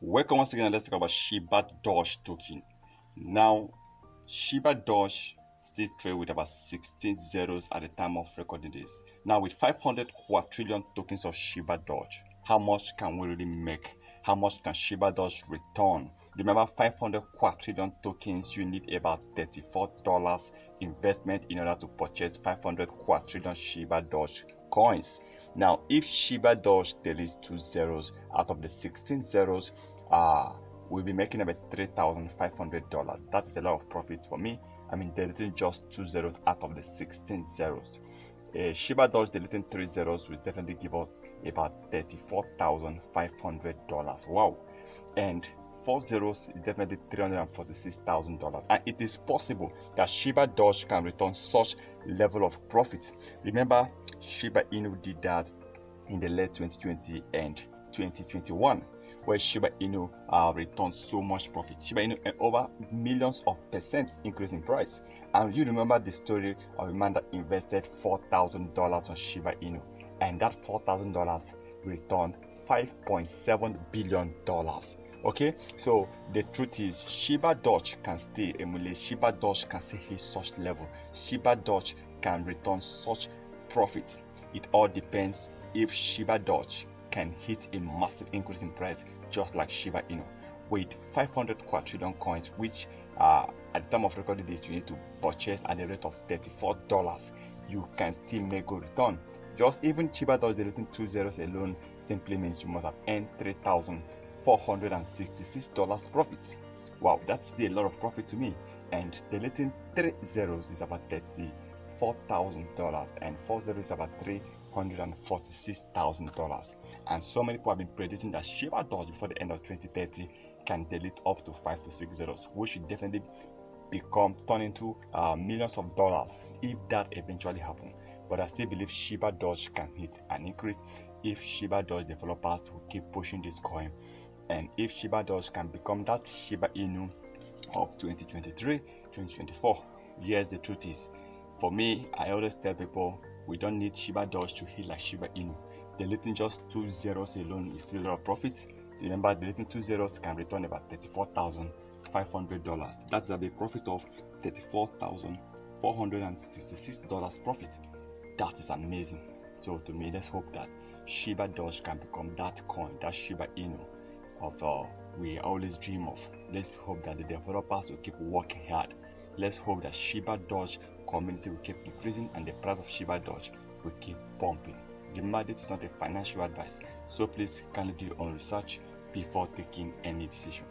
Welcome once again. Let's talk about Shibadoge token. Now, Shibadoge still trade with about 16 zeros at the time of recording this. Now, with 500 quadrillion tokens of Shibadoge, how much can we really make? How much can Shibadoge return? Remember, 500 quadrillion tokens, you need about $34 investment in order to purchase 500 quadrillion Shibadoge coins. Now, if Shibadoge deletes 2 zeros out of the 16 zeros, we'll be making about $3,500. That is a lot of profit for me. I mean, deleting just 2 zeros out of the 16 zeros. Shibadoge deleting 3 zeros will definitely give us about $34,500. Wow. And 4 zeros is definitely $346,000. And it is possible that Shibadoge can return such level of profit. Remember, Shiba Inu did that in the late 2020 and 2021, where Shiba Inu returned so much profit. Shiba Inu over millions of percent increase in price. And you remember the story of a man that invested $4,000 on Shiba Inu, and that $4,000 returned $5.7 billion. Okay, so the truth is Shibadoge can still emulate, Shibadoge can still hit such level, Shibadoge can return such profits. It all depends if Shibadoge can hit a massive increase in price just like Shiba Inu. With 500 quadrillion coins, which at the time of recording this you need to purchase at the rate of $34, you can still make good return. Just even Shibadoge deleting 2 zeros alone simply means you must have earned $3,466 profit. Wow, that's still a lot of profit to me. And deleting 3 zeros is about $34,000, and 4 zeros is about $346,000. And so many people have been predicting that Shibadoge before the end of 2030 can delete up to 5 to 6 zeros, which should definitely turn into millions of dollars if that eventually happens. But I still believe Shibadoge can hit an increase if Shibadoge developers will keep pushing this coin, and if Shibadoge can become that Shiba Inu of 2023, 2024. Yes, the truth is, for me, I always tell people we don't need Shibadoge to hit like Shiba Inu. Deleting just 2 zeros alone is still a lot of profit. Remember, deleting 2 zeros can return about $34,500. That's a big profit of $34,466 profit. That is amazing. So to me, let's hope that Shibadoge can become that coin, that Shiba Inu of we always dream of. Let's hope that the developers will keep working hard. Let's hope that Shibadoge community will keep increasing and the price of Shibadoge will keep pumping. Remember, this is not a financial advice, so please kindly do your own research before taking any decision.